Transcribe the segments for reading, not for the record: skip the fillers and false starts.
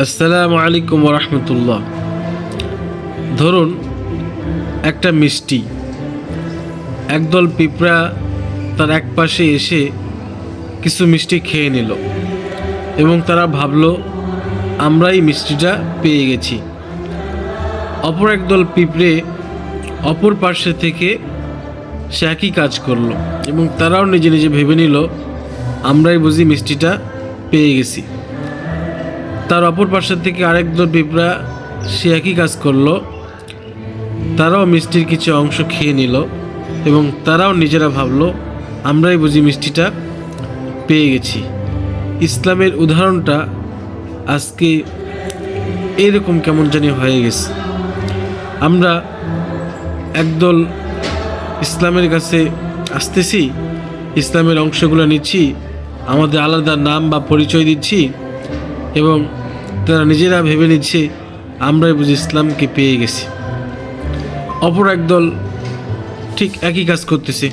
আসসালামু আলাইকুম রহমতুল্লাহ। ধরুন একটা মিষ্টি, একদল পিঁপড়া তার এক পাশে এসে কিছু মিষ্টি খেয়ে নিল এবং তারা ভাবলো আমরাই মিষ্টিটা পেয়ে গেছি। অপর একদল পিঁপড়ে অপর পাশে থেকে সে একই কাজ করলো এবং তারাও নিজে নিজে ভেবে নিল আমরাই বুঝি মিষ্টিটা পেয়ে গেছি। তার অপর পাশের থেকে আরেক দল পিঁপড়া সে একই কাজ করলো, তারাও মিষ্টির কিছু অংশ খেয়ে নিল এবং তারাও নিজেরা ভাবলো আমরাই বুঝি মিষ্টিটা পেয়ে গেছি। ইসলামের উদাহরণটা আজকে এরকম কেমন জানি হয়ে গেছে। আমরা একদল ইসলামের কাছে আসতেছি, ইসলামের অংশগুলো নিচ্ছি, আমাদের আলাদা নাম বা পরিচয় দিচ্ছি এবং তারা নিজেরা ভেবে নিচ্ছে আমরাই বুঝি ইসলামকে পেয়ে গেছি। অপর একদল ঠিক একই কাজ করতেছে,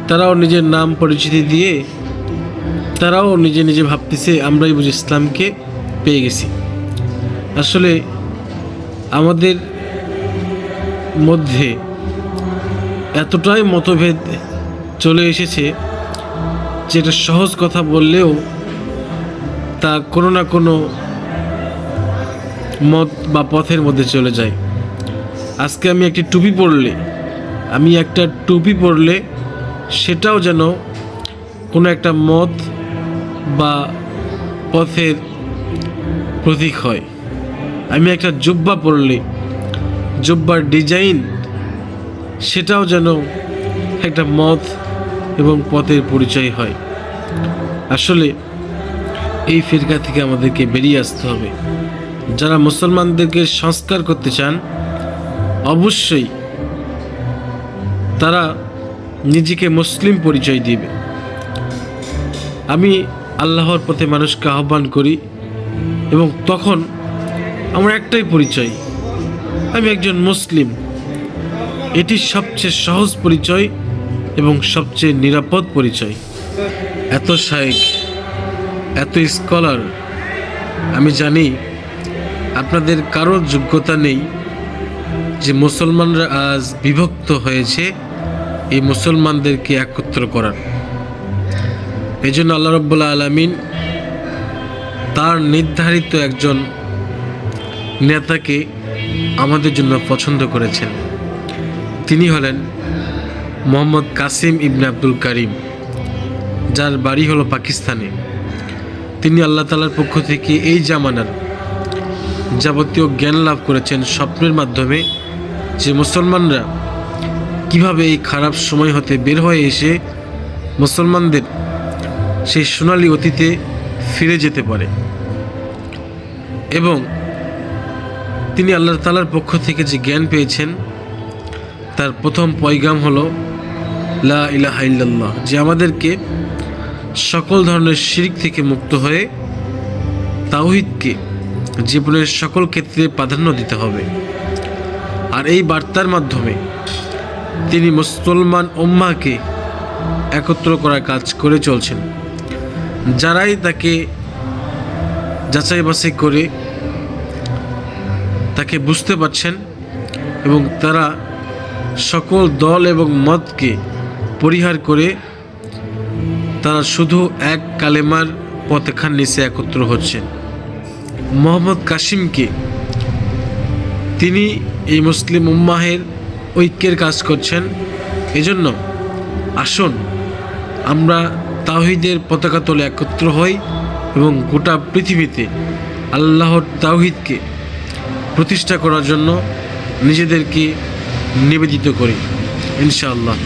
তারাও নিজের নাম পরিচিতি দিয়ে তারাও নিজে নিজে ভাবতেছে আমরাই বুঝি ইসলামকে পেয়ে গেছি। আসলে আমাদের মধ্যে এতটাই মতভেদ চলে এসেছে যেটা সহজ কথা বললেও তা কোনো না কোনো মত বা পথের মধ্যে চলে যায়। আজকে আমি একটা টুপি পরলে সেটাও যেন কোনো একটা মত বা পথের প্রতীক হয়। আমি একটা জুব্বা পরলে জুব্বার ডিজাইন সেটাও যেন একটা মত এবং পথের পরিচয় হয়। আসলে এই ফিরকা থেকে আমাদেরকে বেরিয়ে আসতে হবে। যারা মুসলমানদেরকে সংস্কার করতে চান অবশ্যই তারা নিজেকে মুসলিম পরিচয় দিবে। আমি আল্লাহর পথে মানুষকে আহ্বান করি এবং তখন আমার একটাই পরিচয়, আমি একজন মুসলিম। এটি সবচেয়ে সহজ পরিচয় এবং সবচেয়ে নিরাপদ পরিচয়। এত শায়েখ, এত স্কলার, আমি জানি আপনাদের কারোর যোগ্যতা নেই যে মুসলমানরা আজ বিভক্ত হয়েছে এই মুসলমানদেরকে একত্র করার। এই জন্য আল্লাহ রাব্বুল আলামিন তার নির্ধারিত একজন নেতাকে আমাদের জন্য পছন্দ করেছেন। তিনি হলেন মোহাম্মদ কাসিম ইবনে আব্দুল কারিম, যার বাড়ি হলো পাকিস্তানে। তিনি আল্লাহ তাআলার পক্ষ থেকে এই জামানার যাবতীয় জ্ঞান লাভ করেছেন স্বপ্নের মাধ্যমে, যে মুসলমানরা কিভাবে এই খারাপ সময় হতে বের হয়ে এসে মুসলমানদের সেই সোনালী অতীতে ফিরে যেতে পারে। এবং তিনি আল্লাহ তাআলার পক্ষ থেকে যে জ্ঞান পেয়েছেন তার প্রথম পয়গাম হলো লা ইলাহা ইল্লাল্লাহ, যে আমাদেরকে সকল ধরনের শিরক থেকে মুক্ত হয়ে তাওহীদকে জীবনের সকল ক্ষেত্রে প্রাধান্য দিতে হবে। আর এই বার্তার মাধ্যমে তিনি মুসলমান উম্মাহকে একত্র করার কাজ করে চলছেন। যারাই তাকে যাচাই বাছাই করে তাকে বুঝতে পারছেন এবং তারা সকল দল এবং মতকে পরিহার করে তারা শুধু এক কালেমার পতাকার নিচে একত্র হচ্ছেন। মোহাম্মদ কাসিমকে তিনি এই মুসলিম উম্মাহের ঐক্যের কাজ করছেন। এজন্য আসুন আমরা তাওহীদের পতাকা তলে একত্র হই এবং গোটা পৃথিবীতে আল্লাহর তাওহীদকে প্রতিষ্ঠা করার জন্য নিজেদেরকে নিবেদিত করি ইনশাআল্লাহ।